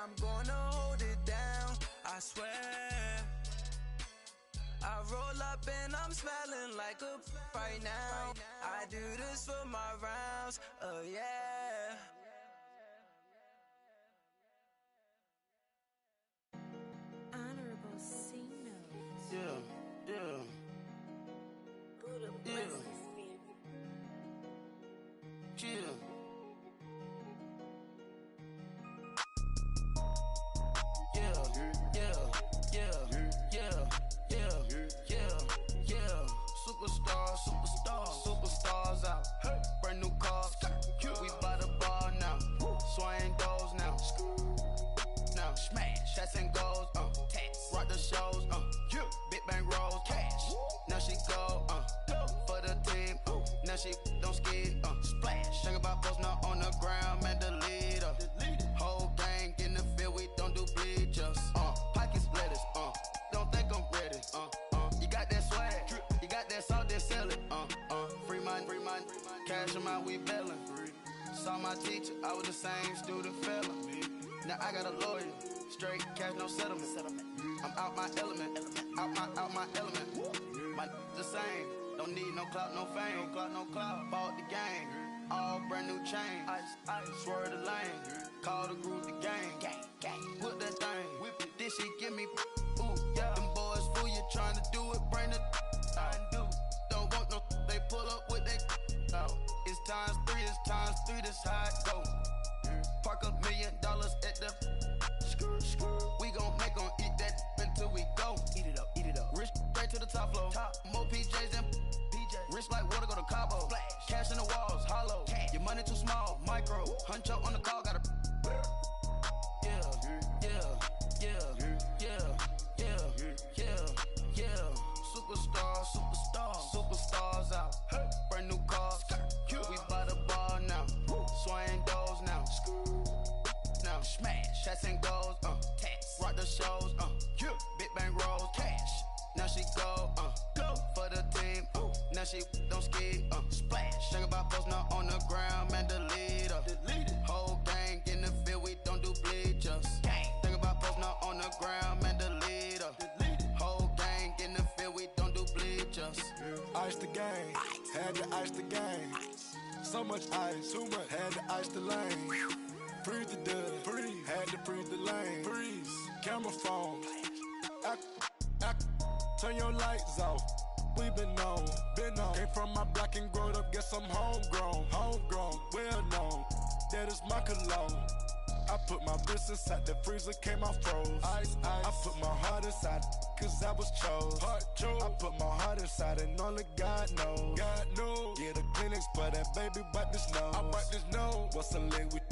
I'm gonna hold it down, I swear. I roll up and I'm smelling like a right now. I do this for my rounds, oh yeah. Honorable C notes. Yeah. Buddha blessings me. Yeah. Superstars out. Brand new cars. We by the bar now. Swaying doors now. Now smash. Shots and goals. Rock the shows. Big bang rolls. Cash. Now she go. For the team. Now she don't skid. Splash. Think about post now on the ground. Man, the leader. Whole gang in the field. We don't do bleachers. Pocket splitters. Don't think I'm ready. You got that swag. You got that salt, then sell it. Free mind. Cash them out, we bailin'. Saw my teacher, I was the same student fella. Now I got a lawyer, straight cash, no settlement. I'm out my element, out my element. My the same, don't need no clout, no fame. Bought the game, all brand new chain. I swerve the lane, call the group the gang. Whip that thing, whip it. This shit give me ooh, yeah. Them boys fool you trying to do it, bring the don't want no, they pull up with they It's times three, this how it go. Park $1 million at the we gon' make 'em eat that until we go. Eat it up. Rich straight to the top floor. More PJs than PJs. Rich like water, go to Cabo. Flash. Cash in the walls, hollow. Cash. Your money too small, micro. Huncho on the call, gotta Superstars out. Brand new cars. We by the bar now. Swaying doors now. Now smash. Shots and goals. Rock the shows. Big bang rolls. Cash. Now she go. For the team. Now she don't skid. Splash. Think about post now on the ground. Man, the leader. Whole gang in the field. We don't do bleachers. Think about post now on the ground. Man, the leader. Whole gang in the field. We don't do bleachers. Ice the game, had to ice the game. So much ice, too much, had to ice the lane. Freeze the dust, had to freeze the lane. Freeze, camera phone. Turn your lights off. We been on. Came from my block and growed up, guess I'm homegrown, well known. That is my cologne. I put my wrist inside the freezer, came out froze. Ice. I put my heart inside, cause I was chose. I put my heart inside and only God knows. Yeah, the clinics for that baby, wipe this nose. I wipe this nose. What's a liquid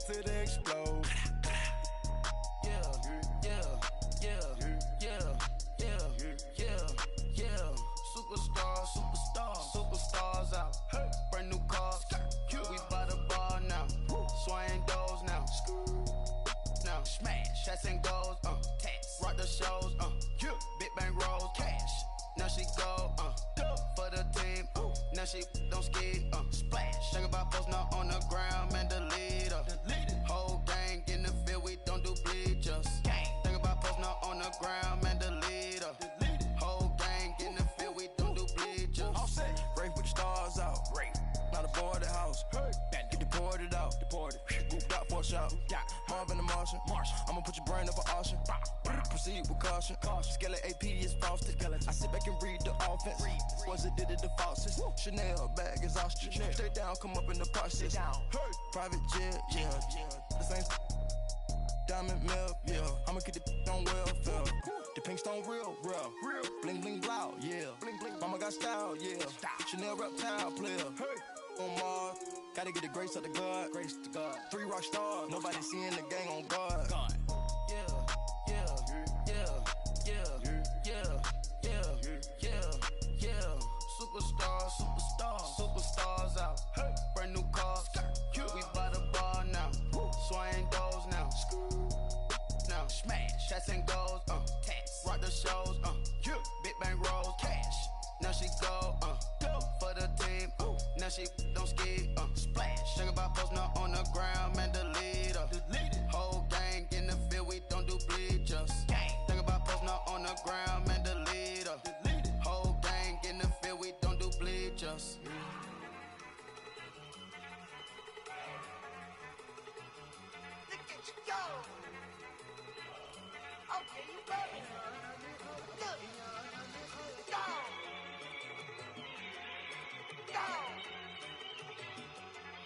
till they explode? Superstars out. Brand new cars. We by the bar now. Swaying doors now. Now smash. Shots and goals. Rock the shows. Big bang rolls. Cash. Now she go. For the team. Now she don't skid. Splash. Think about post now on the ground. Man, the leader. Whole gang in the field. We don't do bleachers. Think about post now on the ground. Man, the leader. Whole gang in the field. We don't do bleachers. All set. Rain put the stars out. Not a boarded house. Get deported out. Grouped out for a shot. Marvin the Martian. I'ma put your brain up for auction. Proceed with caution. Skeleton AP is frosted. I sit back and read the offense. Was it did it the faucets? Chanel bag is ostrich. Stay down, come up in the process. Private jet, yeah. The same diamond milk, yeah. I'ma get the on welfare. The pink stone real. Bling bling blow, yeah. Mama got style, yeah. Chanel reptile player. On Mars, gotta get the grace of the God. 3 rock stars, nobody seeing the gang on guard. Superstars out. Brand new cars. We by the bar now. Swaying doors now. Now smash. Shots and goals. Rock the shows. Big bang rolls. Cash. Now she go. For the team. Now she don't skid. Splash. Think about post now on the ground. Man, the leader. Whole gang in the do bleachers. Think about posting up on the ground, man, delete her. Whole gang in the field, we don't do bleachers. Look at you go. Okay, you baby. Look. Go. Go.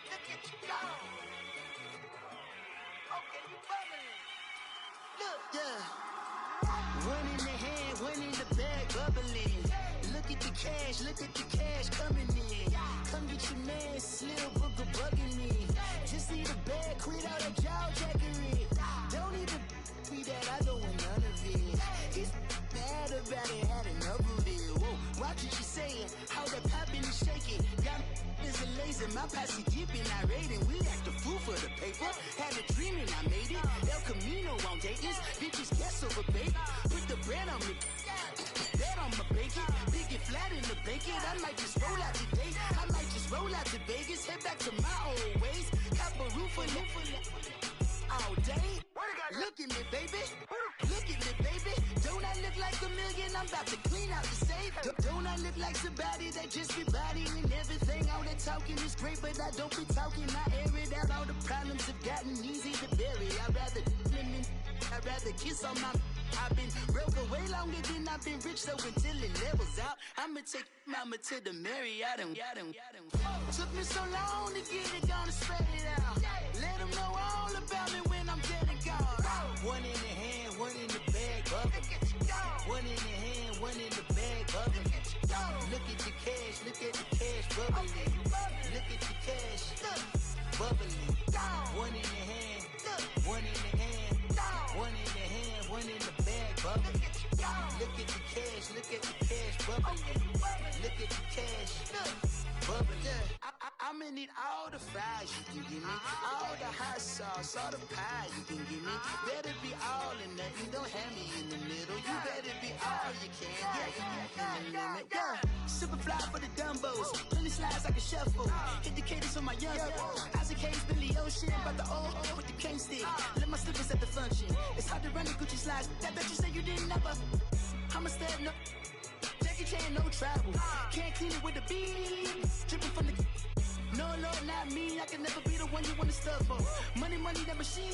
Look at you go. Okay, you bubbling. Look. Yeah. One in the hand, one in the bag, bubbling. Look at the cash coming in. Come get your man, Slim Booker bugging me. Just need a bag, quit all that jaw jackery. Don't need to be that, I don't want none of it. It's bad about it, had enough of it. Whoa, watch what you saying, how that poppin' and shaking. Got is a laser, my posse dipping, I raiding. We act a fool for the paper. Had a dream and I made it. El Camino on Dayton's, bitches guess over baby. Put the bread on me. Bet on my bacon, big and flat in the bacon. I might just roll out today. I might just roll out to Vegas, head back to my old ways. Cop a roof for all day. Look at me, baby. Look at me, baby. Don't I look like a million? I'm about to clean out the safe. Don't I look like somebody that just be bodying everything? All that talking is great, but I don't be talking. I air it out. All the problems have gotten easy to bury. I'd rather kiss on my. I've been broke way longer than I've been rich, so until it levels out, I'ma take mama to the Marriott and took me so long to get it, gonna spread it out. Let them know all about me when I'm dead and gone. One in the hand, one in the bag, bubbling. One in the hand, one in the bag, bubbling. Look at the cash, bubbling. Look at the cash, bubbling. One in the hand, one in the hand, one in the hand, one in the bag, bubbling. Look at the cash, bubbling. Look at the cash, bubbling. I'ma need all the fries you can give me, all the hot sauce, all the pie you can give me. Better be all in nothing, don't have me in the middle. You better be all you can, yeah. Super fly for the Dumbos, plenty slides like a shuffle. Hit the cadence on my young Isaac Hayes, Billy Ocean, about the old with the cane stick. Let my slippers at the function. It's hard to run the Gucci slides. That bet you say you didn't never. I'ma stand up. Jackie Chan, no travel. Can't clean it with the beat. Dripping from the. No, Lord, not me. I can never be the one you wanna stuff for. Money, that machine.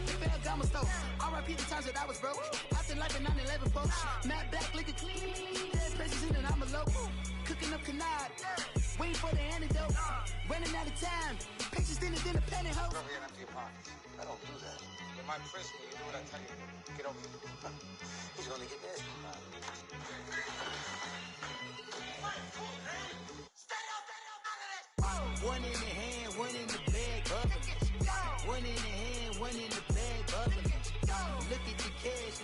The Ferragamo store. R.I.P. the times that I was broke. After life in 9/11, folks. Matte black, liquor clean. Dead presents in and I'm a local. Cooking up canard. Waiting for the antidote. Running out of time. Patience thinner than a penny hoe. Over here and empty your pockets. I don't do that. You're my principal. You do what I tell you. Get over here. He's gonna get this. One in the hand, one in the bag, bubbling. One in the hand, one in the bag, bubbling. Look at the cash,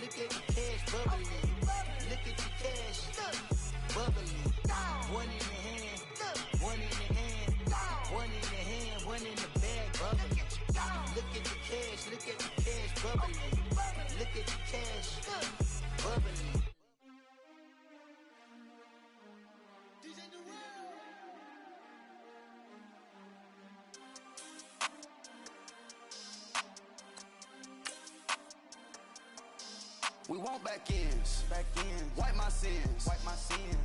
bubbling. Look at the cash, bubbling. One in the hand, one in the hand, one in the hand, one in the bag, bubbling. Look at the cash, bubbling. Look at the cash, bubbling. We want back ends, wipe my sins,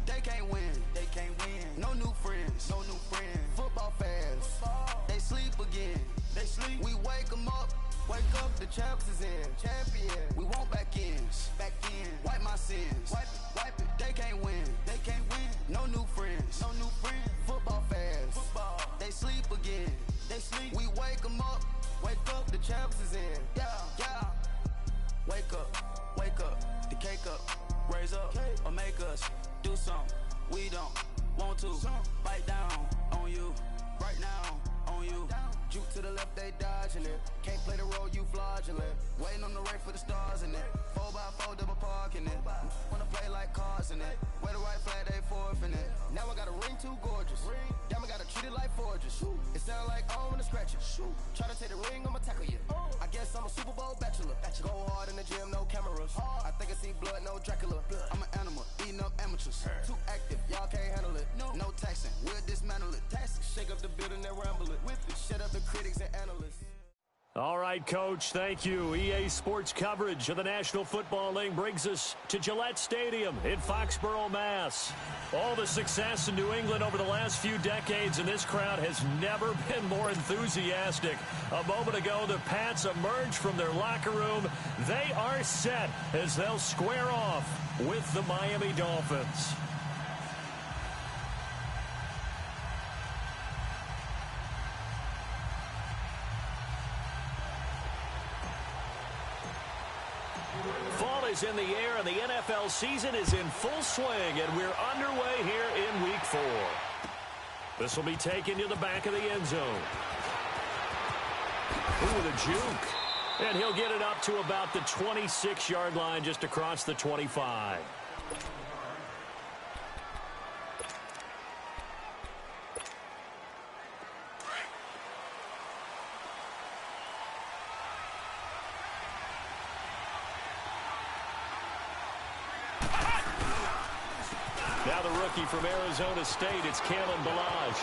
They can't win, no new friends, Football fans, they sleep again, We wake them up, the champs is in, We want back ends, wipe my sins, wipe it, They can't win, no new friends, Football fans, they sleep again, We wake them up, the champs is in, yeah. Wake up, the cake up, raise up, or make us do something we don't want to. Bite down on you, right now on you. Juke to the left, they dodging it. Can't play the role, you fraudulent. Waiting on the right for the stars in it. 4x4 double parking it. Wanna play like cars in it. Wear the right flag, they forfeiting it. Now I got a ring too gorgeous. Damn, I gotta treat it like forges. It sound like I wanna scratch it. Try to take the ring, I'ma tackle you. I guess I'm a Super Bowl bachelor. Go hard in the gym, no cameras. I think I see blood, no Dracula. I'm an animal, eating up amateurs. Too active, y'all can't handle it. No taxing, we'll dismantle it. Shake up the building and ramble it. Shut up the critics and analysts. All right, Coach, thank you. EA Sports coverage of the National Football League brings us to Gillette Stadium in Foxborough, Mass. All the success in New England over the last few decades, and this crowd has never been more enthusiastic. A moment ago, the Pats emerged from their locker room. They are set as they'll square off with the Miami Dolphins. Fall is in the air, and the NFL season is in full swing, and we're underway here in Week 4. This will be taken to the back of the end zone. Ooh, the juke. And he'll get it up to about the 26-yard line, just across the 25. Now the rookie from Arizona State, it's Kalen Ballage.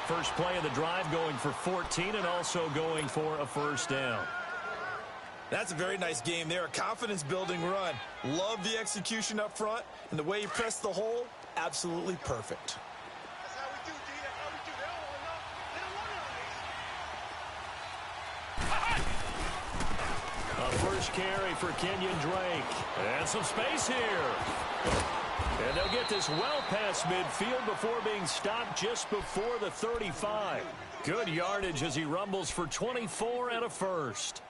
First play of the drive, going for 14 and also going for a first down. That's a very nice game there. A confidence-building run. Love the execution up front, and the way he pressed the hole, absolutely perfect. That's how we do, D. That's how we do. They don't want to A first carry for Kenyon Drake. And some space here. And they'll get this well past midfield before being stopped just before the 35. Good yardage as he rumbles for 24 and a first.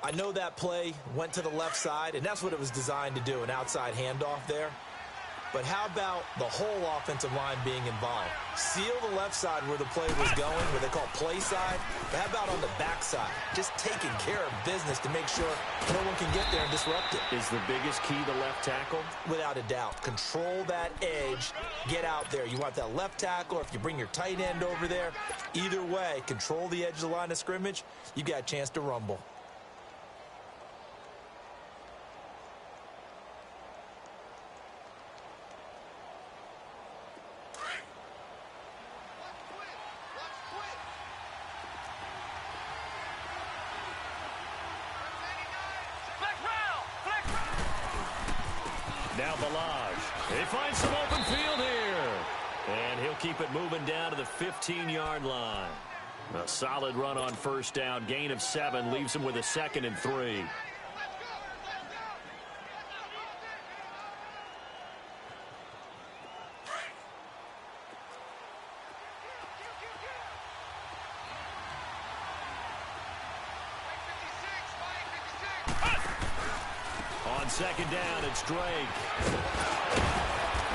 I know that play went to the left side, and that's what it was designed to do, an outside handoff there. But how about the whole offensive line being involved? Seal the left side where the play was going, where they call play side. But how about on the back side? Just taking care of business to make sure no one can get there and disrupt it. Is the biggest key the left tackle? Without a doubt. Control that edge. Get out there. You want that left tackle, or if you bring your tight end over there, either way, control the edge of the line of scrimmage, you got a chance to rumble. Now Ballage. He finds some open field here. And he'll keep it moving down to the 15-yard line. A solid run on first down. Gain of 7 leaves him with a 2nd and 3. On second down, it's Drake.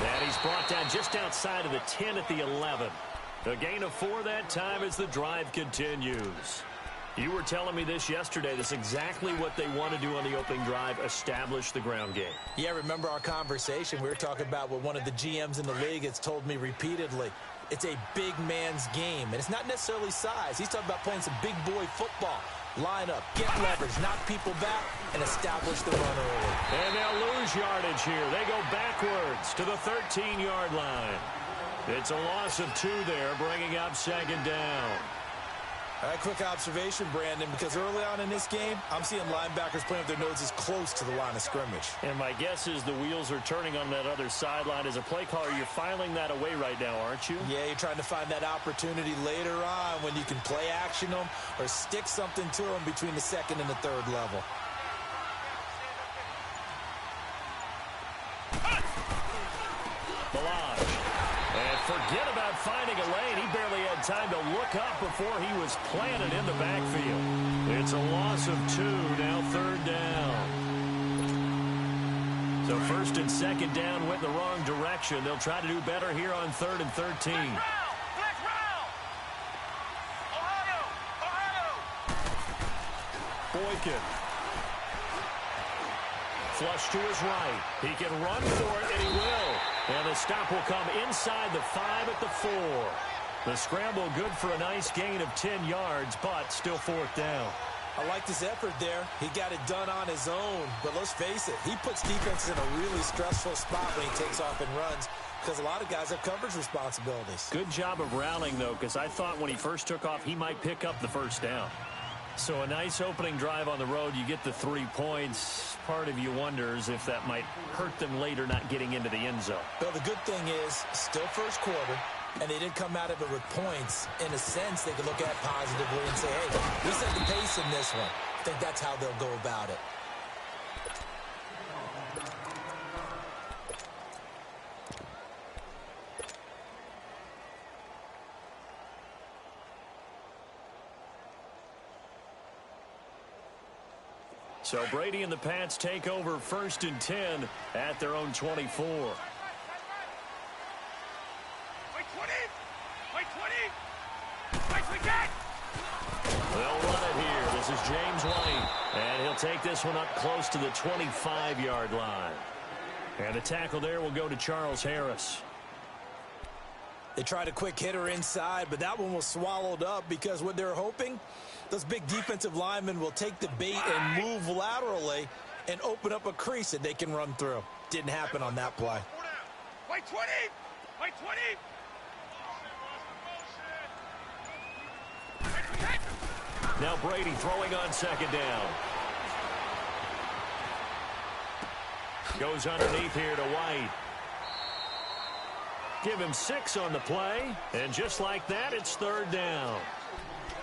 And he's brought down just outside of the 10 at the 11. A gain of 4 that time as the drive continues. You were telling me this yesterday. That's exactly what they want to do on the opening drive, establish the ground game. Yeah, remember our conversation? We were talking about what one of the GMs in the league has told me repeatedly. It's a big man's game, and it's not necessarily size. He's talking about playing some big boy football. Line up, get leverage, knock people back, and establish the run early. And they'll lose yardage here. They go backwards to the 13-yard line. It's a loss of 2 there, bringing up second down. All right, quick observation, Brandon, because early on in this game, I'm seeing linebackers playing with their noses close to the line of scrimmage. And my guess is the wheels are turning on that other sideline. As a play caller, you're filing that away right now, aren't you? Yeah, you're trying to find that opportunity later on when you can play action them or stick something to them between the 2nd and the 3rd level. Ballage. And forget about finding a lane. He barely had time to look up before he was planted in the backfield. It's a loss of 2, now 3rd down. So 1st and 2nd down went in the wrong direction. They'll try to do better here on 3rd and 13. Boykin. Flush to his right. He can run for it, and he will. And the stop will come inside the 5 at the 4. The scramble good for a nice gain of 10 yards, but still 4th down. I liked his effort there. He got it done on his own. But let's face it, he puts defenses in a really stressful spot when he takes off and runs. because a lot of guys have coverage responsibilities. Good job of rallying, though, because I thought when he first took off, he might pick up the first down. So a nice opening drive on the road. You get the 3 points. Part of you wonders if that might hurt them later not getting into the end zone. Well, the good thing is, still first quarter, and they didn't come out of it with points. In a sense, they could look at positively and say, hey, we set the pace in this one. I think that's how they'll go about it. So Brady and the Pats take over 1st and 10 at their own 24. Wait, 20! Wait, 20! Wait, we get! They'll run it here. This is James White, and he'll take this one up close to the 25-yard line. And the tackle there will go to Charles Harris. They tried a quick hitter inside, but that one was swallowed up because what they're hoping, those big defensive linemen will take the bait and move laterally and open up a crease that they can run through. Didn't happen on that play. Wait, 20! Wait, 20! Now Brady throwing on 2nd down. Goes underneath here to White. Give him 6 on the play, and just like that, it's 3rd down.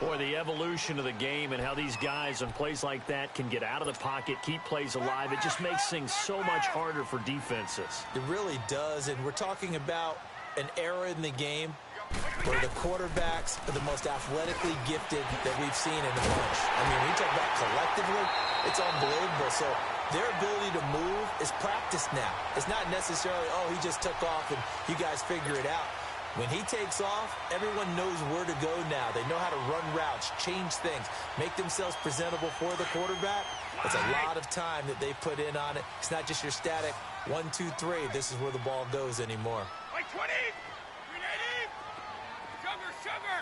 Boy, the evolution of the game and how these guys on plays like that can get out of the pocket, keep plays alive, it just makes things so much harder for defenses. It really does, and we're talking about an era in the game where the quarterbacks are the most athletically gifted that we've seen in a bunch. I mean, we talk about collectively, it's unbelievable. So their ability to move is practiced now. It's not necessarily, oh, he just took off and you guys figure it out. When he takes off, everyone knows where to go now. They know how to run routes, change things, make themselves presentable for the quarterback. It's a lot of time that they put in on it. It's not just your static 1, 2, 3. This is where the ball goes anymore. Wait, 20! 380! Sugar, sugar!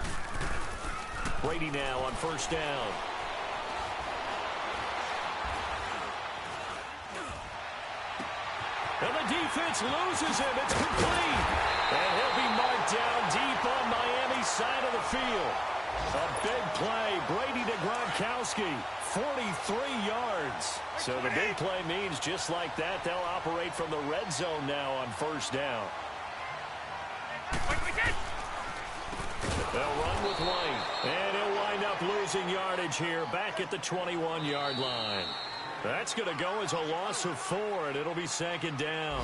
Brady now on 1st down. And the defense loses him. It's complete. And he'll be marked down deep on Miami's side of the field. A big play. Brady to Gronkowski. 43 yards. So the big play means just like that, they'll operate from the red zone now on 1st down. They'll run with White. And he'll wind up losing yardage here back at the 21-yard line. That's going to go as a loss of 4, and it'll be 2nd down.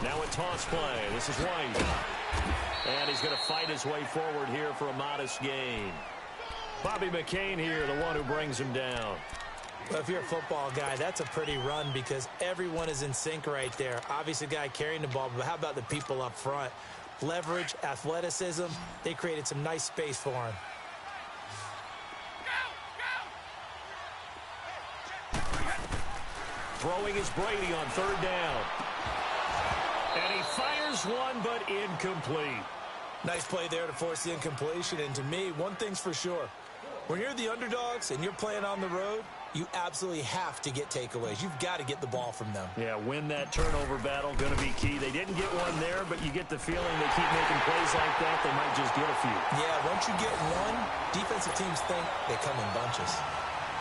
Now a toss play. This is White. And he's going to fight his way forward here for a modest gain. Bobby McCain here, the one who brings him down. Well, if you're a football guy, that's a pretty run because everyone is in sync right there. Obviously, the guy carrying the ball, but how about the people up front? Leverage, athleticism, they created some nice space for him. Throwing is Brady on 3rd down. And he fires one, but incomplete. Nice play there to force the incompletion. And to me, one thing's for sure. When you're the underdogs and you're playing on the road, you absolutely have to get takeaways. You've got to get the ball from them. Yeah, win that turnover battle, going to be key. They didn't get one there, but you get the feeling they keep making plays like that, they might just get a few. Yeah, once you get one, defensive teams think they come in bunches.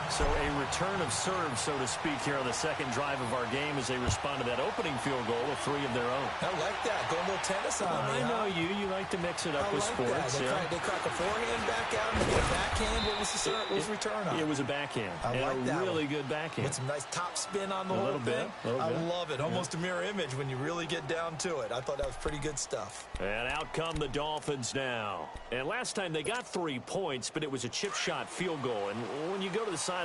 So a return of serve, so to speak, here on the 2nd drive of our game as they respond to that opening field goal of 3 of their own. I like that. Go a little tennis on me. I know you. You like to mix it up with like sports. That. They crack a forehand back out and they get a backhand. What was the serve? What was the return on? It was a backhand. I like that. Really good backhand. With some nice top spin on the whole thing. I love it. Almost a mirror image when you really get down to it. I thought that was pretty good stuff. And out come the Dolphins now. And last time they got 3 points, but it was a chip shot field goal. And when you go to the sideline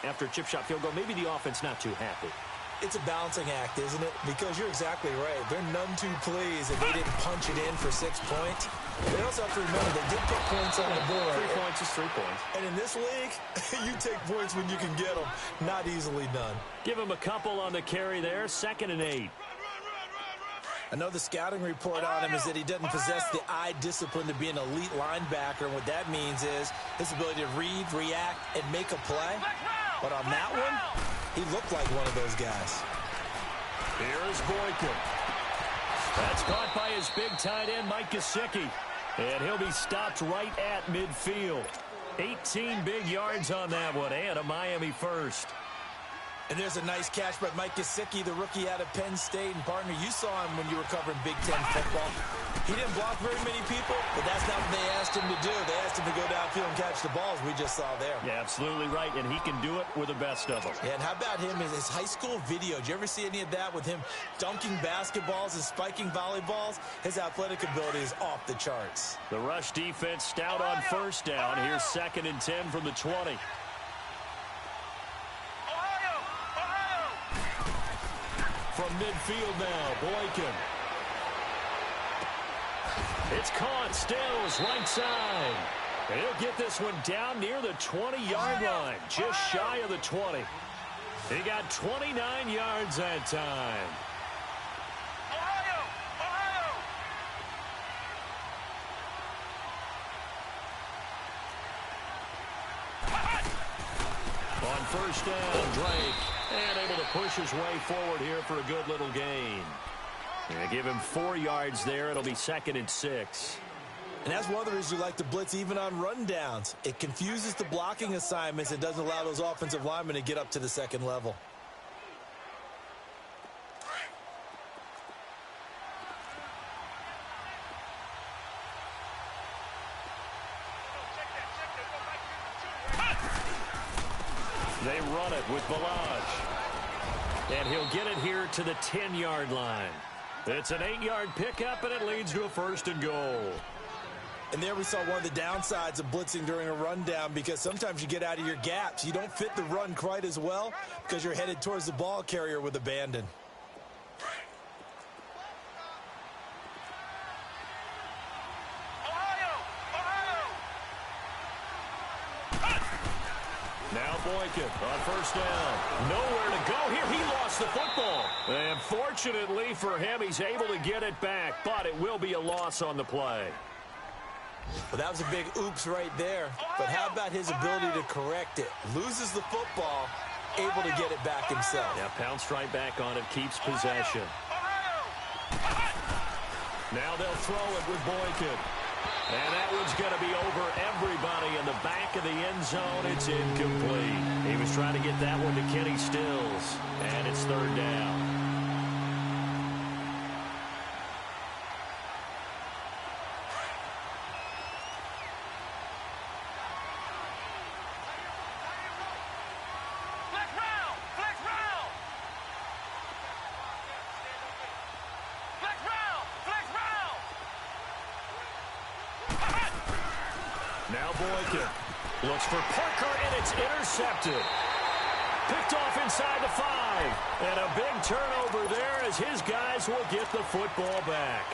after a chip shot field goal, maybe the offense not too happy. It's a balancing act, isn't it? Because you're exactly right. They're none too pleased that they didn't punch it in for 6 points. They also have to remember they did put points on the board. 3 points is 3 points. And in this league, you take points when you can get them. Not easily done. Give him a couple on the carry there. 2nd and 8. I know the scouting report on him is that he doesn't possess the eye discipline to be an elite linebacker. And what that means is his ability to read, react, and make a play. But on that one, he looked like one of those guys. Here's Boykin. That's caught by his big tight end, Mike Gesicki. And he'll be stopped right at midfield. 18 big yards on that one, and a Miami first. And there's a nice catch by Mike Gesicki, the rookie out of Penn State. And, partner, you saw him when you were covering Big Ten football. He didn't block very many people, but that's not what they asked him to do. They asked him to go downfield and catch the balls we just saw there. Yeah, absolutely right, and he can do it with the best of them. Yeah, and how about him in his high school video? Did you ever see any of that with him dunking basketballs and spiking volleyballs? His athletic ability is off the charts. The rush defense stout on first down. Here's 2nd and 10 from the 20. From midfield now, Boykin. It's caught, Stills, right side. And he'll get this one down near the 20-yard line, just shy of the 20. He got 29 yards that time. On first down, Drake. And able to push his way forward here for a good little gain. And give him 4 yards there. It'll be 2nd and 6. And that's one of the reasons you like to blitz even on rundowns. It confuses the blocking assignments and doesn't allow those offensive linemen to get up to the second level. They run it with Balaj. And he'll get it here to the 10-yard line. It's an 8-yard pickup, and it leads to a 1st and goal. And there we saw one of the downsides of blitzing during a rundown, because sometimes you get out of your gaps. You don't fit the run quite as well because you're headed towards the ball carrier with abandon. Now Boykin on first down. Nowhere to go here. He lost the football. And fortunately for him, he's able to get it back, but it will be a loss on the play. Well, that was a big oops right there. But how about his ability to correct it? Loses the football, able to get it back himself. Yeah, pounced right back on it, keeps possession. Now they'll throw it with Boykin. And that one's going to be over everybody in the back of the end zone. It's incomplete. He was trying to get that one to Kenny Stills. And it's 3rd down. Now Boykin looks for Parker, and it's intercepted. Picked off inside the 5. And a big turnover there as his guys will get the football back.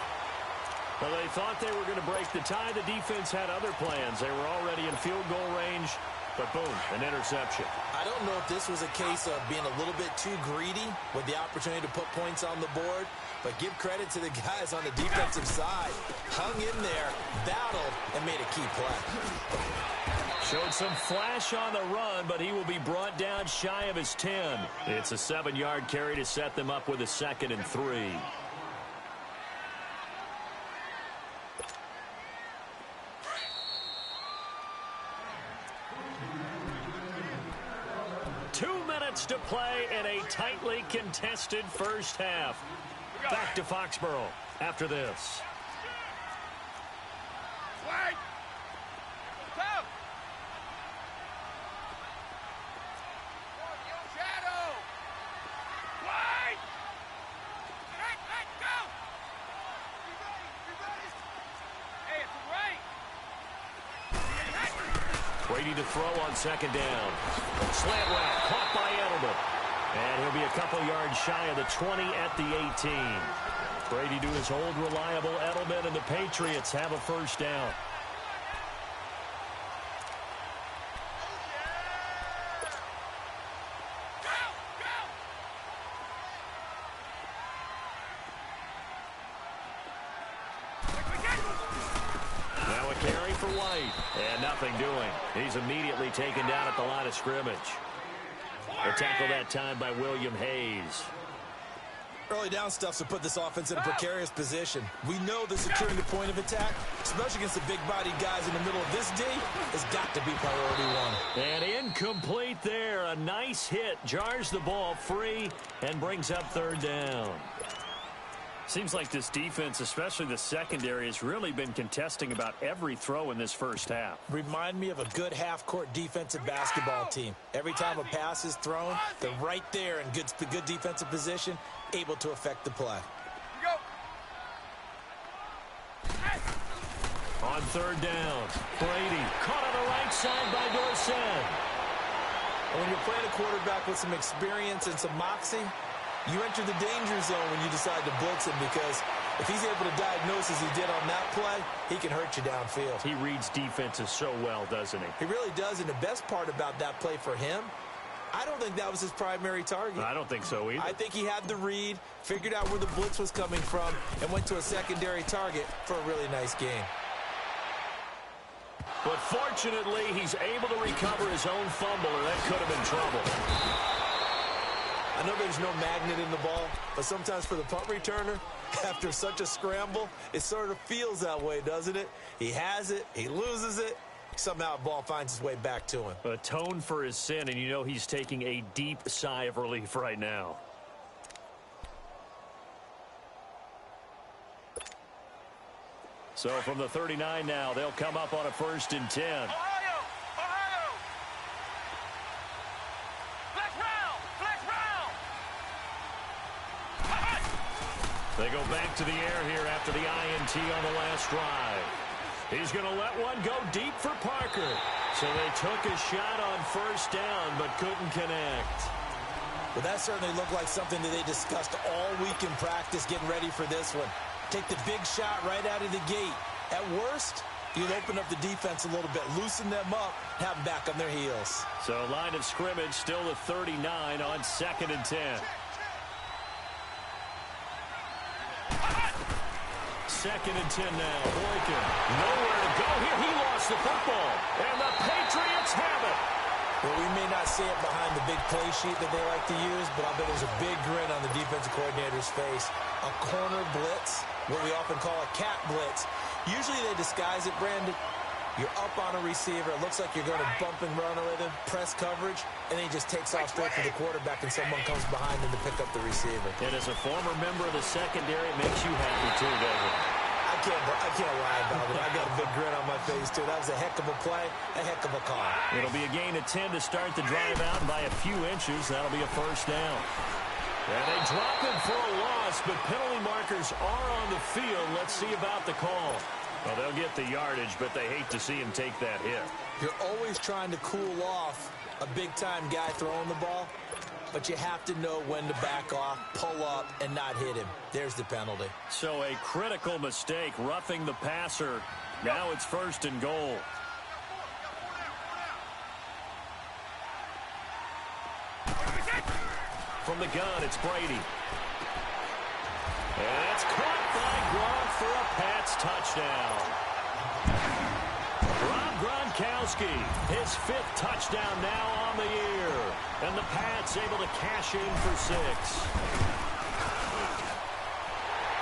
Well, they thought they were going to break the tie. The defense had other plans. They were already in field goal range, but boom, an interception. I don't know if this was a case of being a little bit too greedy with the opportunity to put points on the board, but give credit to the guys on the defensive side. Hung in there, battled, and made a key play. Showed some flash on the run, but he will be brought down shy of his 10. It's a 7-yard carry to set them up with a 2nd and 3. To play in a tightly contested first half. Back to Foxborough after this. Wait! Come! Shadow! Wait! Hey, go! Be ready! Hey, it's right! Brady to throw on 2nd down. Slant route caught by Edelman. And he'll be a couple yards shy of the 20 at the 18. Brady to his old reliable Edelman, and the Patriots have a 1st down. for White. And nothing doing. He's immediately taken down at the line of scrimmage. A tackle that time by William Hayes. Early down stuff to put this offense in a precarious position. We know that securing the point of attack, especially against the big-bodied guys in the middle of this D, has got to be priority one. And incomplete there. A nice hit. Jars the ball free and brings up third down. Seems like this defense, especially the secondary, has really been contesting about every throw in this first half. Remind me of a good half-court defensive basketball team. Every time a pass is thrown, they're right there in good defensive position, able to affect the play. On third down, Brady caught on the right side by Dorsett. And when you're playing a quarterback with some experience and some moxie, you enter the danger zone when you decide to blitz him, because if he's able to diagnose as he did on that play, he can hurt you downfield. He reads defenses so well, doesn't he? He really does, and the best part about that play for him, I don't think that was his primary target. I don't think so either. I think he had the read, figured out where the blitz was coming from, and went to a secondary target for a really nice game. But fortunately, he's able to recover his own fumble, or that could have been trouble. I know there's no magnet in the ball, but sometimes for the punt returner, after such a scramble, it sort of feels that way, doesn't it? He has it, he loses it, somehow the ball finds its way back to him. Atone for his sin, and you know he's taking a deep sigh of relief right now. So from the 39 now, they'll come up on a 1st and 10. They go back to the air here after the INT on the last drive. He's going to let one go deep for Parker. So they took a shot on 1st down, but couldn't connect. Well, that certainly looked like something that they discussed all week in practice, getting ready for this one. Take the big shot right out of the gate. At worst, you'll open up the defense a little bit, loosen them up, have them back on their heels. So line of scrimmage still the 39 on 2nd and 10. 2nd and 10 now. Boykin, nowhere to go here. He lost the football, and the Patriots have it. Well, we may not see it behind the big play sheet that they like to use, but I bet there's a big grin on the defensive coordinator's face. A corner blitz, what we often call a cat blitz. Usually they disguise it, Brandon. You're up on a receiver. It looks like you're going to bump and run with him, press coverage, and then he just takes off straight for the quarterback, and someone comes behind him to pick up the receiver. And as a former member of the secondary, it makes you happy too, doesn't it? I can't lie about it. I got a big grin on my face, too. That was a heck of a play, a heck of a call. It'll be a gain of 10 to start the drive out, and by a few inches, that'll be a 1st down. And they drop him for a loss, but penalty markers are on the field. Let's see about the call. Well, they'll get the yardage, but they hate to see him take that hit. You're always trying to cool off a big-time guy throwing the ball, but you have to know when to back off, pull up, and not hit him. There's the penalty. So a critical mistake, roughing the passer. Now it's 1st and goal. From the gun, it's Brady. And it's caught by Gronk for a Pats touchdown. Rob Gronkowski, his 5th touchdown now on the year. And the Pats able to cash in for 6.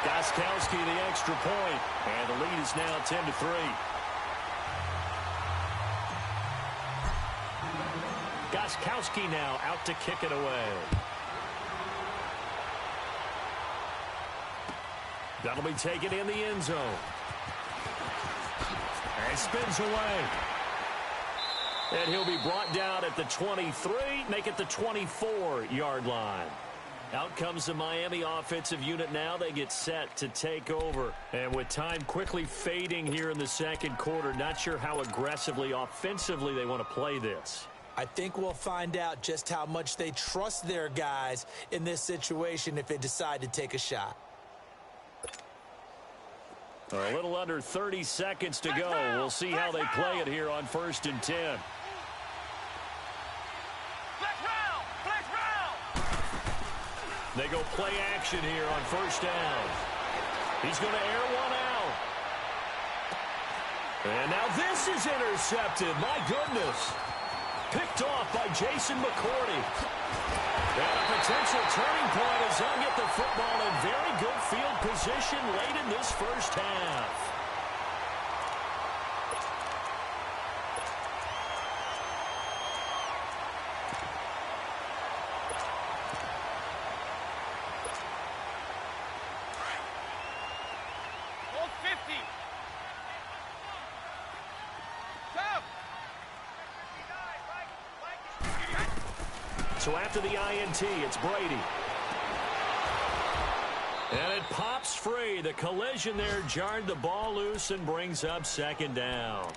Gostkowski the extra point, and the lead is now 10-3. Gostkowski now out to kick it away. That'll be taken in the end zone. And spins away. And he'll be brought down at the 23, make it the 24-yard line. Out comes the Miami offensive unit now. They get set to take over. And with time quickly fading here in the 2nd quarter, not sure how aggressively, offensively they want to play this. I think we'll find out just how much they trust their guys in this situation if they decide to take a shot. A little under 30 seconds to go. We'll see how they play it here on 1st and 10. They go play action here on 1st down. He's going to air one out. And now this is intercepted. My goodness. Picked off by Jason McCourty. And a potential turning point as they'll get the football in very good field position late in this first half. So after the INT, it's Brady. And it pops free. The collision there jarred the ball loose and brings up second down.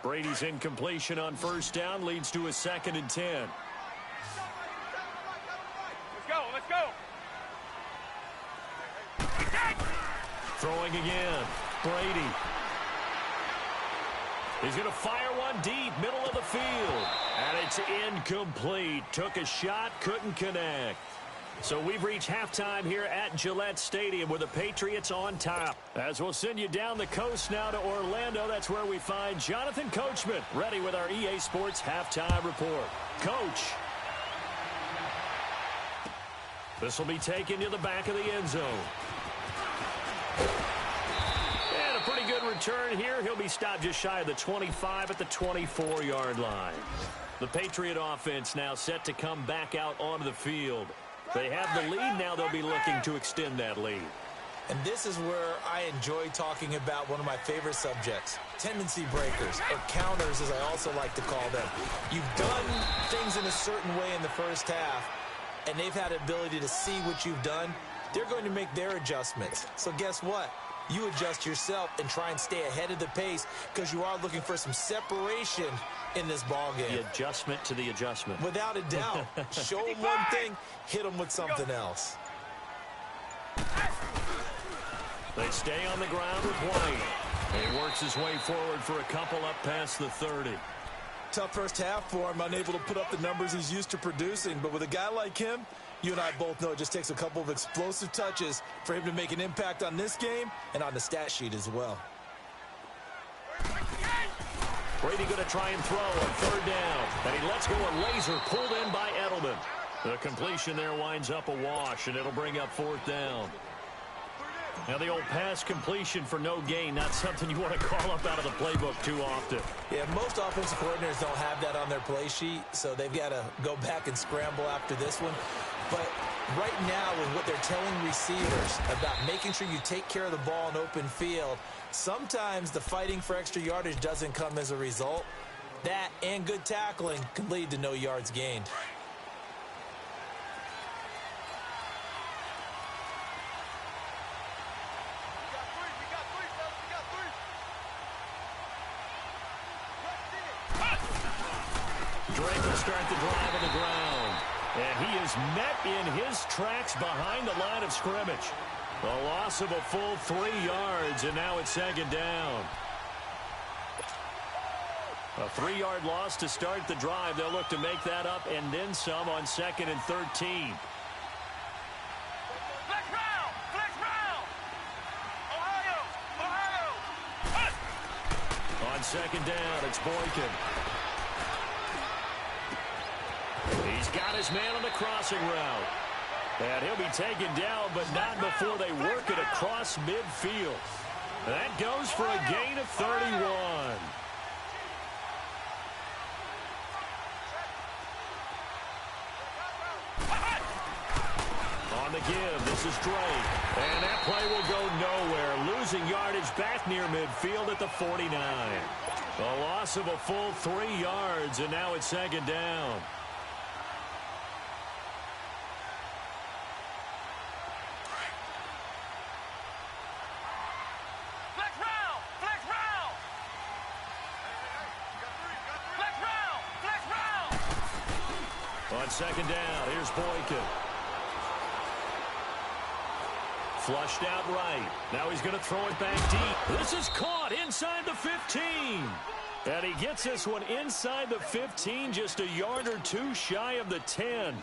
Brady's incompletion on first down leads to a 2nd and 10. Let's go, let's go. Throwing again. Brady. He's going to fire one deep, middle of the field. And it's incomplete. Took a shot, couldn't connect. So we've reached halftime here at Gillette Stadium with the Patriots on top. As we'll send you down the coast now to Orlando, that's where we find Jonathan Coachman, ready with our EA Sports halftime report. Coach. This will be taken to the back of the end zone. And a pretty good return here. He'll be stopped just shy of the 25 at the 24-yard line. The Patriot offense now set to come back out onto the field. They have the lead. Now they'll be looking to extend that lead. And this is where I enjoy talking about one of my favorite subjects, tendency breakers, or counters as I also like to call them. You've done things in a certain way in the first half, and they've had the ability to see what you've done. They're going to make their adjustments. So guess what? You adjust yourself and try and stay ahead of the pace because you are looking for some separation in this ball game. The adjustment to the adjustment. Without a doubt. Show them one thing, hit them with something else. They stay on the ground with White. He works his way forward for a couple up past the 30. Tough first half for him, unable to put up the numbers he's used to producing. But with a guy like him, you and I both know it just takes a couple of explosive touches for him to make an impact on this game and on the stat sheet as well. Brady going to try and throw on third down. And he lets go a laser pulled in by Edelman. The completion there winds up a wash, and it'll bring up fourth down. Now the old pass completion for no gain, not something you want to call up out of the playbook too often. Yeah, most offensive coordinators don't have that on their play sheet, so they've got to go back and scramble after this one. But right now, with what they're telling receivers about making sure you take care of the ball in open field, sometimes the fighting for extra yardage doesn't come as a result. That and good tackling can lead to no yards gained. Drake will start the drive on the ground. And he is met in his tracks behind the line of scrimmage. A loss of a full 3 yards, and now it's second down. A 3-yard loss to start the drive. They'll look to make that up and then some on 2nd and 13. Flex round! Flex round! Ohio! Ohio! On second down, it's Boykin. He's got his man on the crossing route. And he'll be taken down, but not before they work it across midfield. That goes for a gain of 31. On the give, this is Drake. And that play will go nowhere. Losing yardage back near midfield at the 49. A loss of a full 3 yards, and now it's second down. On second down, here's Boykin. Flushed out right. Now he's going to throw it back deep. This is caught inside the 15. And he gets this one inside the 15, just a yard or two shy of the 10.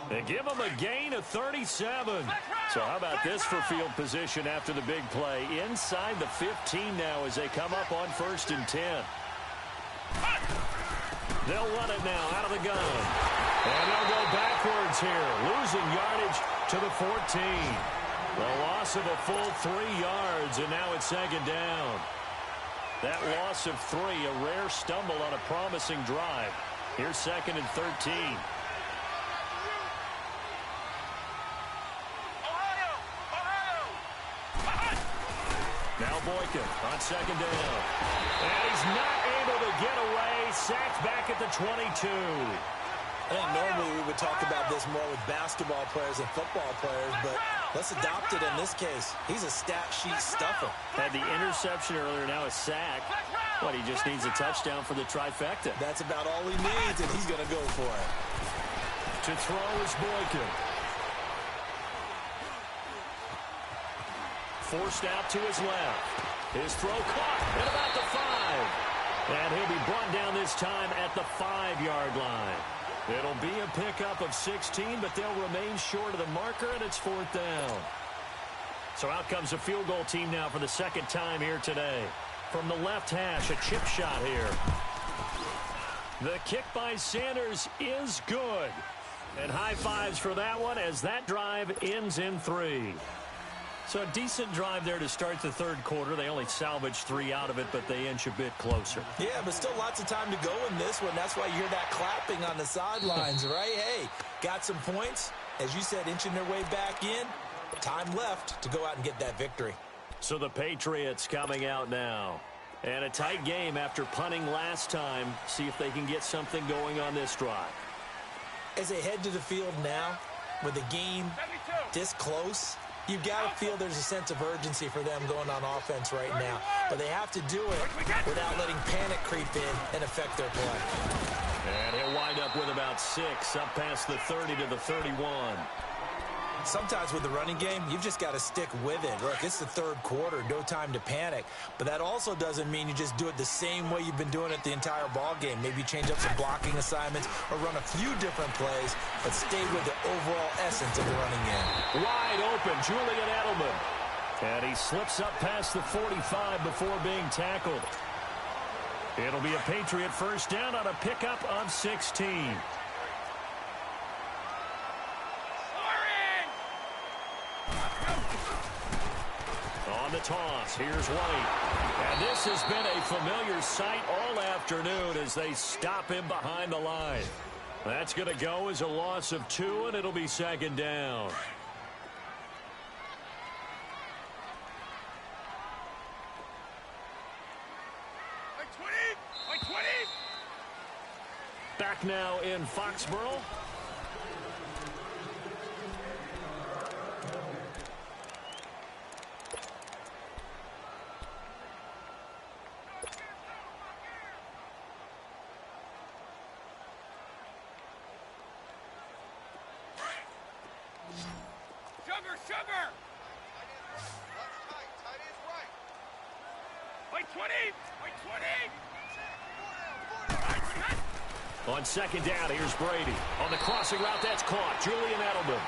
They give them a gain of 37. So how about this for field position after the big play? Inside the 15 now as they come up on 1st and 10. They'll run it now out of the gun. And they'll go backwards here, losing yardage to the 14. The loss of a full 3 yards, and now it's 2nd down. That loss of 3, a rare stumble on a promising drive. Here's 2nd and 13. Now Boykin on 2nd down. And he's not able to get away. Sacked back at the 22. I think normally we would talk about this more with basketball players and football players, but let's adopt it in this case. He's a stat sheet stuffer. Had the interception earlier, now a sack. What, he just needs a touchdown for the trifecta. That's about all he needs, and he's going to go for it. To throw is Boykin. Forced out to his left. His throw caught at about the 5. And he'll be brought down this time at the 5-yard line. It'll be a pickup of 16, but they'll remain short of the marker, and it's 4th down. So out comes a field goal team now for the 2nd time here today. From the left hash, a chip shot here. The kick by Sanders is good. And high fives for that one as that drive ends in 3. So a decent drive there to start the 3rd quarter. They only salvaged 3 out of it, but they inch a bit closer. Yeah, but still lots of time to go in this one. That's why you hear that clapping on the sidelines, right? Hey, got some points. As you said, inching their way back in. Time left to go out and get that victory. So the Patriots coming out now. And a tight game after punting last time. See if they can get something going on this drive. As they head to the field now, with the game this close, you've got to feel there's a sense of urgency for them going on offense right now. But they have to do it without letting panic creep in and affect their play. And he'll wind up with about 6, up past the 30 to the 31. Sometimes with the running game, you've just got to stick with it. Look, it's the 3rd quarter, no time to panic. But that also doesn't mean you just do it the same way you've been doing it the entire ball game. Maybe change up some blocking assignments or run a few different plays, but stay with the overall essence of the running game. Wide open, Julian Edelman. And he slips up past the 45 before being tackled. It'll be a Patriot 1st down on a pickup of 16. On the toss, here's White. And this has been a familiar sight all afternoon as they stop him behind the line. That's going to go as a loss of 2, and it'll be 2nd down. Back now in Foxborough. Sugar! Tight is right. Wait 20! Wait 20! On 2nd down, here's Brady. On the crossing route, that's caught. Julian Edelman.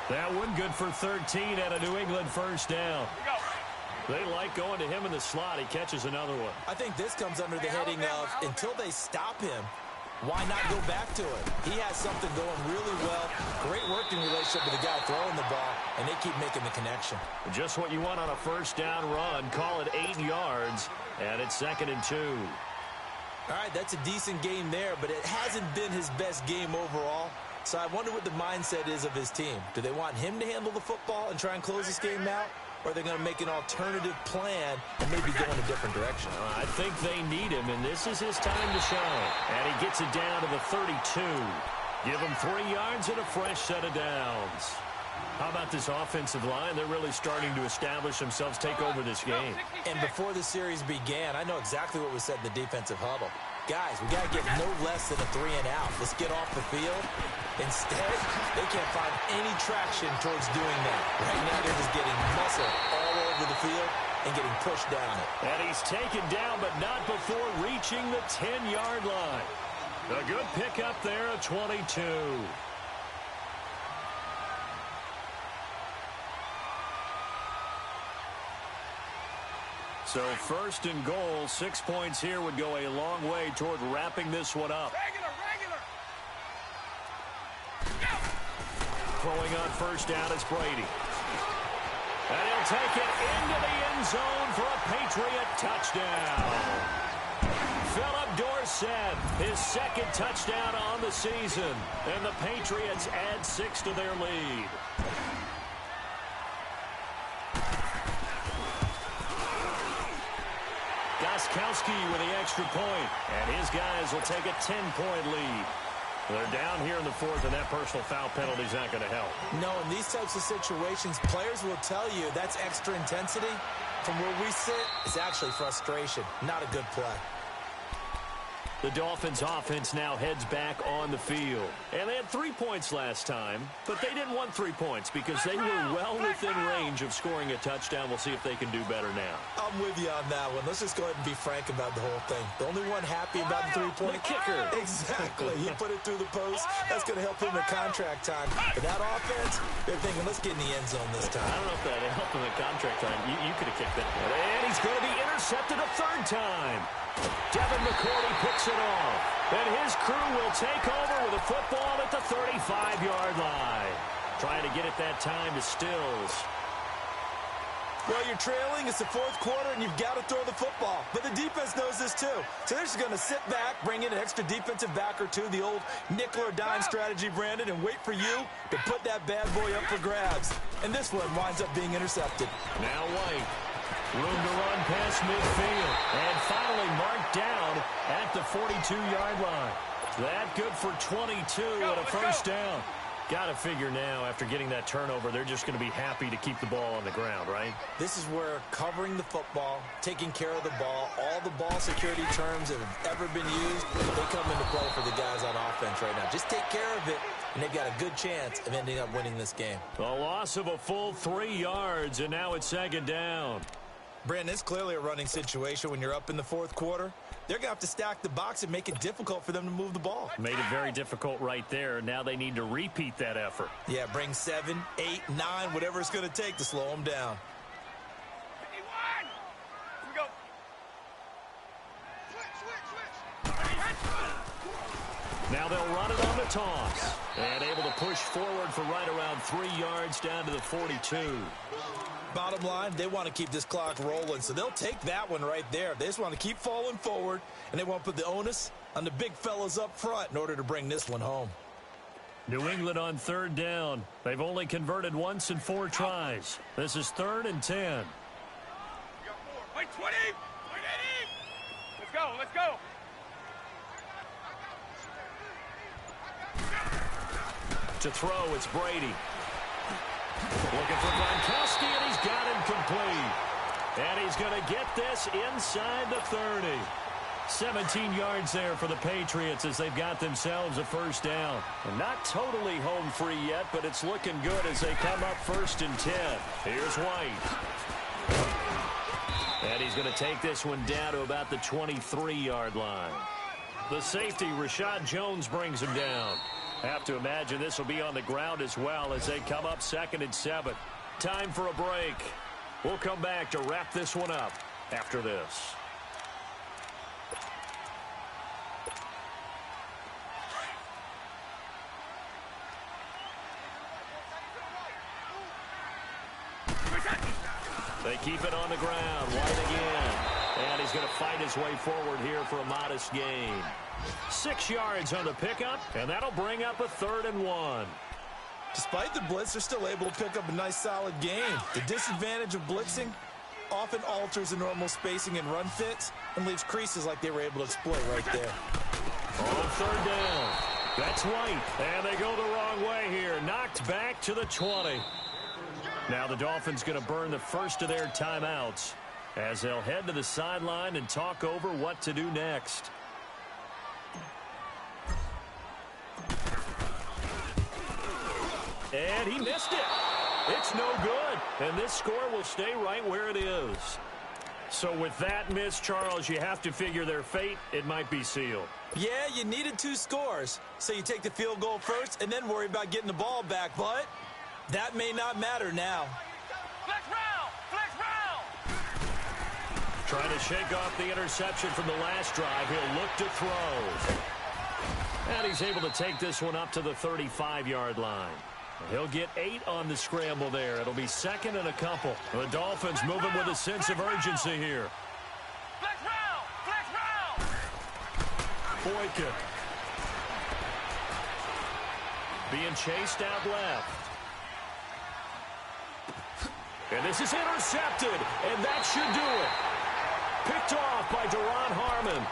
That one good for 13 at a New England 1st down. They like going to him in the slot. He catches another one. I think this comes under the heading of until they stop him, why not go back to it? He has something going really well. Great working relationship with the guy throwing the ball, and they keep making the connection. Just what you want on a 1st down run. Call it 8 yards, and it's 2nd and 2. All right, that's a decent game there, but it hasn't been his best game overall. So I wonder what the mindset is of his team. Do they want him to handle the football and try and close this game out? Or are they going to make an alternative plan and maybe go in a different direction? I think they need him, and this is his time to shine. And he gets it down to the 32. Give him 3 yards and a fresh set of downs. How about this offensive line? They're really starting to establish themselves, take over this game. And before the series began, I know exactly what was said in the defensive huddle. Guys, we got to get no less than a 3 and out. Let's get off the field. Instead, they can't find any traction towards doing that. Right now, they're just getting muscle all over the field and getting pushed down it. And he's taken down, but not before reaching the 10-yard line. A good pickup there, a 22. So first and goal, 6 points here would go a long way toward wrapping this one up. Regular. Throwing on first down is Brady. And he'll take it into the end zone for a Patriot touchdown. Philip Dorsett, his second touchdown on the season. And the Patriots add 6 to their lead. Gostkowski with the extra point, and his guys will take a 10-point lead. They're down here in the fourth, and that personal foul penalty is not going to help. No, in these types of situations, players will tell you that's extra intensity. From where we sit, it's actually frustration, not a good play. The Dolphins offense now heads back on the field. And they had 3 points last time, but they didn't want 3 points because they were well within range of scoring a touchdown. We'll see if they can do better now. I'm with you on that one. Let's just go ahead and be frank about the whole thing. The only one happy about the three-point kicker. Exactly. He put it through the post. That's going to help him in contract time. But that offense, they're thinking, let's get in the end zone this time. I don't know if that helped him in contract time. You could have kicked that. And he's going to be intercepted a third time. Devin McCourty picks it off. And his crew will take over with a football at the 35-yard line. Trying to get it that time to Stills. Well, you're trailing. It's the fourth quarter, and you've got to throw the football. But the defense knows this, too. So they're just going to sit back, bring in an extra defensive back or two, the old nickel or dime strategy, Brandon, and wait for you to put that bad boy up for grabs. And this one winds up being intercepted. Now White. Room to run past midfield. And finally marked down at the 42-yard line. That good for 22 and a first down. Got to figure now, after getting that turnover, they're just going to be happy to keep the ball on the ground, right? This is where covering the football, taking care of the ball, all the ball security terms that have ever been used, they come into play for the guys on offense right now. Just take care of it, and they've got a good chance of ending up winning this game. A loss of a full 3 yards, and now it's second down. Brandon, it's clearly a running situation when you're up in the fourth quarter. They're going to have to stack the box and make it difficult for them to move the ball. Made it very difficult right there. Now they need to repeat that effort. Yeah, bring 7, 8, 9, whatever it's going to take to slow them down. 51. Here we go. Switch. Now they'll run it on the toss. And able to push forward for right around 3 yards down to the 42. Bottom line, they want to keep this clock rolling, so they'll take that one right there. They just want to keep falling forward, and they want to put the onus on the big fellas up front in order to bring this one home. New England on third down. They've only converted once in 4 tries. This is 3rd and 10. Wait, 20. Wait, 80. Let's go. To throw, it's Brady. Looking for Gronkowski, and he's got him complete. And he's going to get this inside the 30. 17 yards there for the Patriots as they've got themselves a first down. And not totally home free yet, but it's looking good as they come up 1st and 10. Here's White. And he's going to take this one down to about the 23-yard line. The safety, Rashad Jones, brings him down. Have to imagine this will be on the ground as well as they come up 2nd and 7. Time for a break. We'll come back to wrap this one up after this. They keep it on the ground. White again. And he's going to fight his way forward here for a modest gain. 6 yards on the pickup, and that'll bring up a 3rd and 1. Despite the blitz, they're still able to pick up a nice, solid gain. The disadvantage of blitzing often alters the normal spacing and run fits and leaves creases like they were able to exploit right there. On 3rd down. That's White, and they go the wrong way here. Knocked back to the 20. Now the Dolphins going to burn the first of their timeouts as they'll head to the sideline and talk over what to do next. And he missed it. It's no good. And this score will stay right where it is. So with that miss, Charles, you have to figure their fate. It might be sealed. Yeah, you needed 2 scores. So you take the field goal first and then worry about getting the ball back. But that may not matter now. Flex round. Trying to shake off the interception from the last drive. He'll look to throw. And he's able to take this one up to the 35-yard line. He'll get 8 on the scramble there. It'll be second and a couple. The Dolphins moving with a sense of urgency here. Boykin. Being chased out left. And this is intercepted, and that should do it. Picked off by Duron Harmon.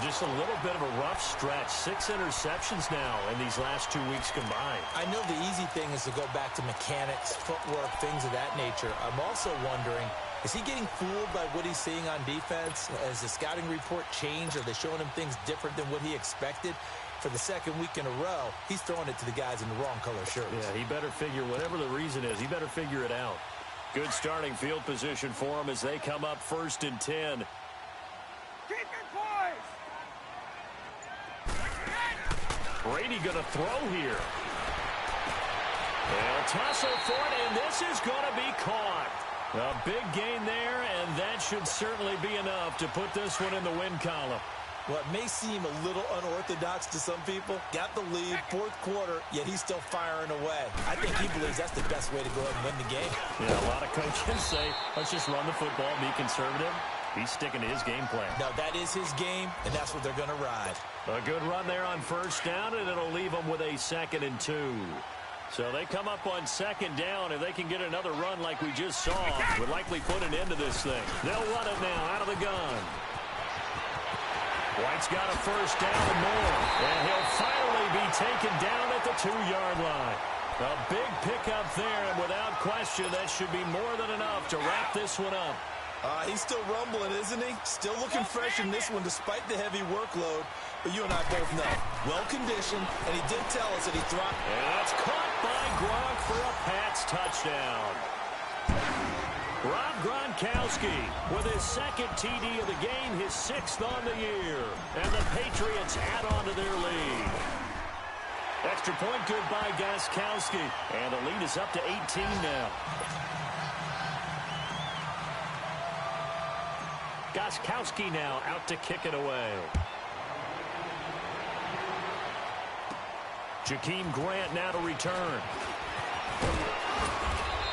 Just a little bit of a rough stretch. 6 interceptions now in these last 2 weeks combined. I know the easy thing is to go back to mechanics, footwork, things of that nature. I'm also wondering, is he getting fooled by what he's seeing on defense? Has the scouting report changed? Are they showing him things different than what he expected? For the second week in a row, he's throwing it to the guys in the wrong color shirts. Yeah, he better figure, whatever the reason is, he better figure it out. Good starting field position for him as they come up 1st and 10. Keep your poise. Brady going to throw here. They'll tussle for it, and this is going to be caught. A big gain there, and that should certainly be enough to put this one in the win column. Well, it may seem a little unorthodox to some people. Got the lead, 4th quarter, yet he's still firing away. I think he believes that's the best way to go ahead and win the game. Yeah, a lot of coaches say, let's just run the football, be conservative. He's sticking to his game plan. No, that is his game, and that's what they're going to ride. A good run there on 1st down, and it'll leave them with a 2nd and 2. So they come up on 2nd down. If they can get another run like we just saw, would likely put an end to this thing. They'll run it now out of the gun. White's got a 1st down and more. And he'll finally be taken down at the 2-yard line. A big pickup there, and without question, that should be more than enough to wrap this one up. He's still rumbling, isn't he? Still looking fresh in this one despite the heavy workload. But you and I both know, well-conditioned, and he did tell us that he thrived. And that's caught by Gronk for a Pats touchdown. Rob Gronkowski with his 2nd TD of the game, his 6th on the year. And the Patriots add on to their lead. Extra point good by Gostkowski. And the lead is up to 18 now. Gostkowski now out to kick it away. Jakeem Grant now to return.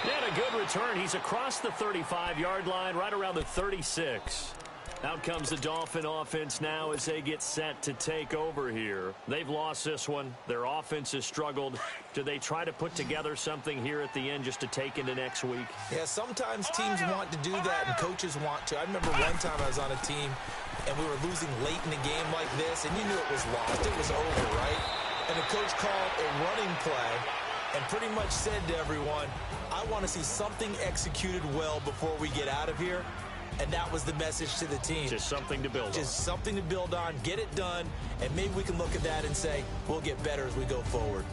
And a good return. He's across the 35-yard line, right around the 36. Out comes the Dolphin offense now as they get set to take over here. They've lost this one. Their offense has struggled. Do they try to put together something here at the end just to take into next week? Yeah, sometimes teams want to do that and coaches want to. I remember one time I was on a team and we were losing late in the game like this, and you knew it was lost. It was over, right? And the coach called a running play and pretty much said to everyone, I want to see something executed well before we get out of here. And that was the message to the team. Just something to build on. Just something to build on, get it done, and maybe we can look at that and say, we'll get better as we go forward.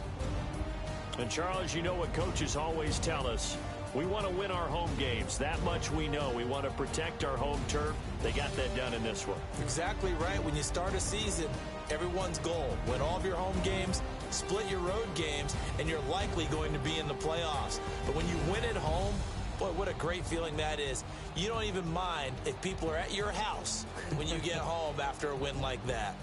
And Charles, you know what coaches always tell us. We want to win our home games. That much we know. We want to protect our home turf. They got that done in this one. Exactly right. When you start a season, everyone's goal, win all of your home games, split your road games, and you're likely going to be in the playoffs. But when you win at home, boy, what a great feeling that is. You don't even mind if people are at your house when you get home after a win like that.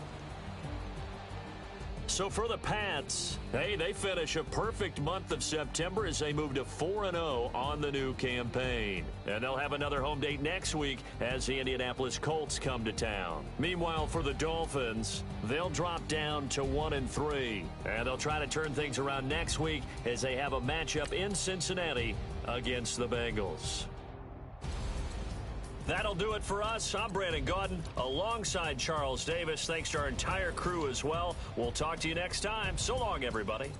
So for the Pats, hey, they finish a perfect month of September as they move to 4-0 on the new campaign. And they'll have another home date next week as the Indianapolis Colts come to town. Meanwhile, for the Dolphins, they'll drop down to 1-3. And they'll try to turn things around next week as they have a matchup in Cincinnati against the Bengals. That'll do it for us. I'm Brandon Gaudin alongside Charles Davis. Thanks to our entire crew as well. We'll talk to you next time. So long, everybody.